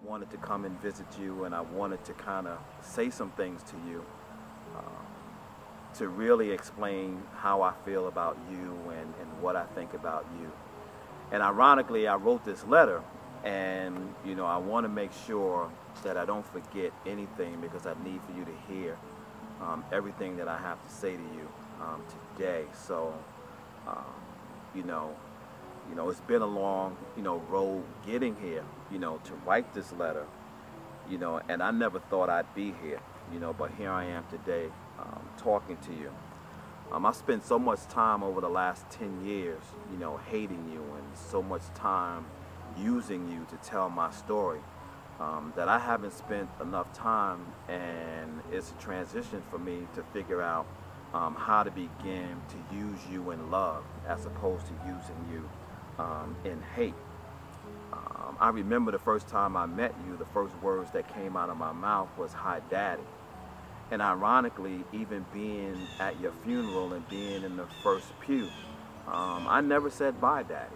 wanted to come and visit you, and I wanted to kind of say some things to you to really explain how I feel about you and what I think about you. And ironically, I wrote this letter, and I want to make sure that I don't forget anything, because I need for you to hear everything that I have to say to you today. So, um, you know, it's been a long, road getting here, to write this letter, and I never thought I'd be here, but here I am today, talking to you. I spent so much time over the last 10 years, hating you, and so much time using you to tell my story, that I haven't spent enough time, and it's a transition for me to figure out how to begin to use you in love as opposed to using you in hate. I remember the first time I met you, the first words that came out of my mouth was, "Hi, Daddy." And ironically, even being at your funeral and being in the first pew, I never said, "Bye, Daddy."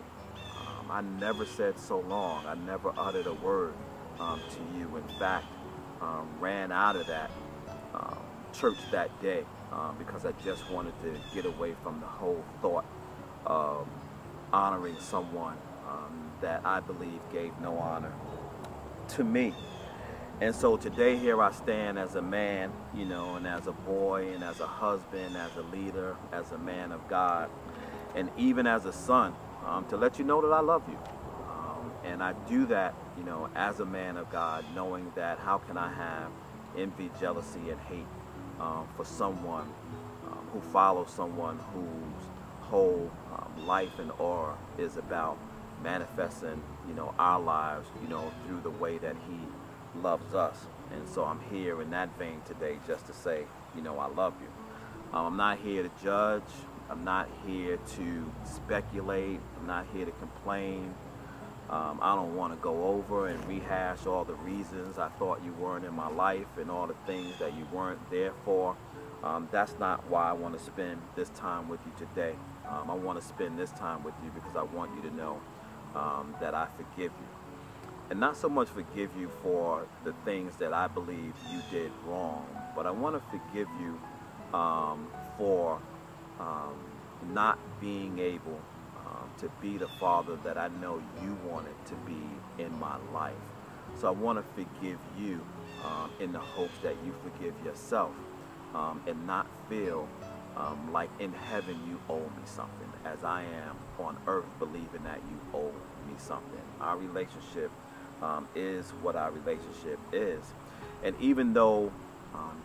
I never said so long. I never uttered a word to you. In fact, ran out of that church that day because I just wanted to get away from the whole thought of honoring someone that I believe gave no honor to me. And so today here I stand as a man, and as a boy, and as a husband, as a leader, as a man of God, and even as a son, to let you know that I love you. And I do that, as a man of God, knowing that how can I have envy, jealousy, and hate for someone who follows someone whose whole life and aura is about manifesting, our lives, through the way that he loves us. And so I'm here in that vein today just to say, I love you. I'm not here to judge. I'm not here to speculate. I'm not here to complain. I don't want to go over and rehash all the reasons I thought you weren't in my life and all the things that you weren't there for. That's not why I want to spend this time with you today. I want to spend this time with you because I want you to know that I forgive you. And not so much forgive you for the things that I believe you did wrong, but I want to forgive you for not being able to be the father that I know you wanted to be in my life. So I want to forgive you in the hopes that you forgive yourself and not feel like in heaven you owe me something, as I am on earth believing that you owe me something. Our relationship is what our relationship is. And even though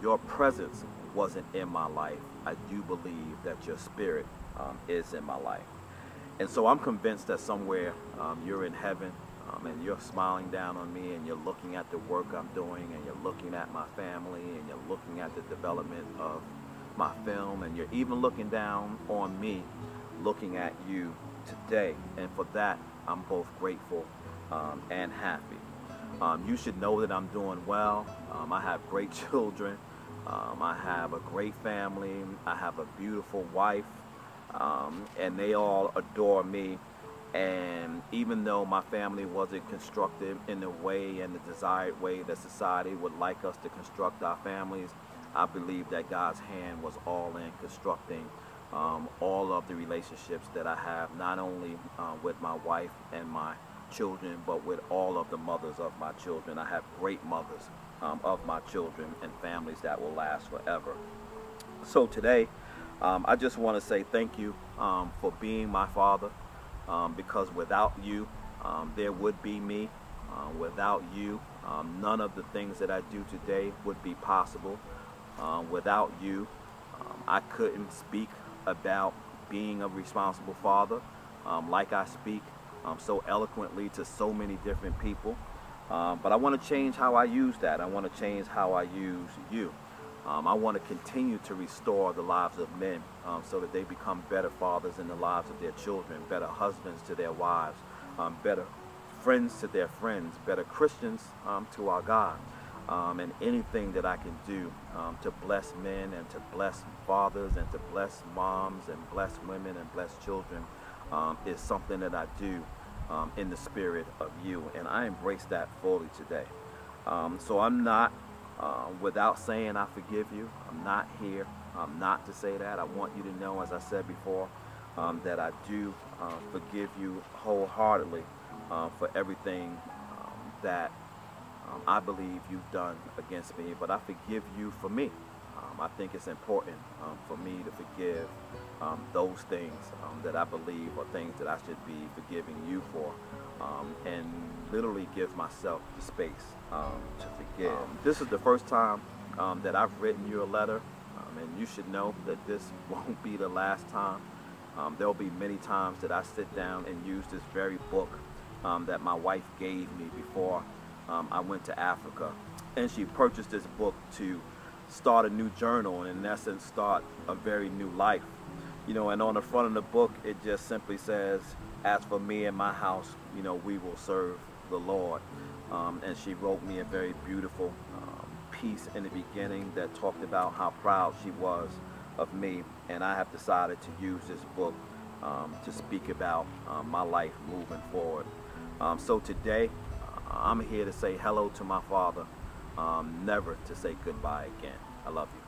your presence wasn't in my life, I do believe that your spirit is in my life. And so I'm convinced that somewhere you're in heaven and you're smiling down on me, and you're looking at the work I'm doing, and you're looking at my family, and you're looking at the development of my film, and you're even looking down on me, looking at you today. And for that, I'm both grateful and happy. You should know that I'm doing well. I have great children. I have a great family. I have a beautiful wife, and they all adore me. And even though my family wasn't constructed in the way and the desired way that society would like us to construct our families, I believe that God's hand was all in constructing all of the relationships that I have, not only with my wife and my children, but with all of the mothers of my children. I have great mothers of my children and families that will last forever. So today, I just want to say thank you for being my father, because without you, there would be me. Without you, none of the things that I do today would be possible. Without you, I couldn't speak about being a responsible father like I speak so eloquently to so many different people. But I want to change how I use that. I want to change how I use you. I want to continue to restore the lives of men so that they become better fathers in the lives of their children, better husbands to their wives, better friends to their friends, better Christians to our God. And anything that I can do to bless men and to bless fathers and to bless moms and bless women and bless children is something that I do in the spirit of you, and I embrace that fully today. So I'm not, without saying I forgive you, I'm not here not to say that. I want you to know, as I said before, that I do forgive you wholeheartedly for everything that I believe you've done against me, but I forgive you for me. I think it's important for me to forgive those things that I believe are things that I should be forgiving you for, and literally give myself the space to forgive. This is the first time that I've written you a letter, and you should know that this won't be the last time. There'll be many times that I sit down and use this very book that my wife gave me before I went to Africa, and she purchased this book to start a new journal and in essence start a very new life. You know, and on the front of the book it just simply says, "As for me and my house, you know, we will serve the Lord." And she wrote me a very beautiful piece in the beginning that talked about how proud she was of me, and I have decided to use this book to speak about my life moving forward. So today I'm here to say hello to my father, never to say goodbye again. I love you.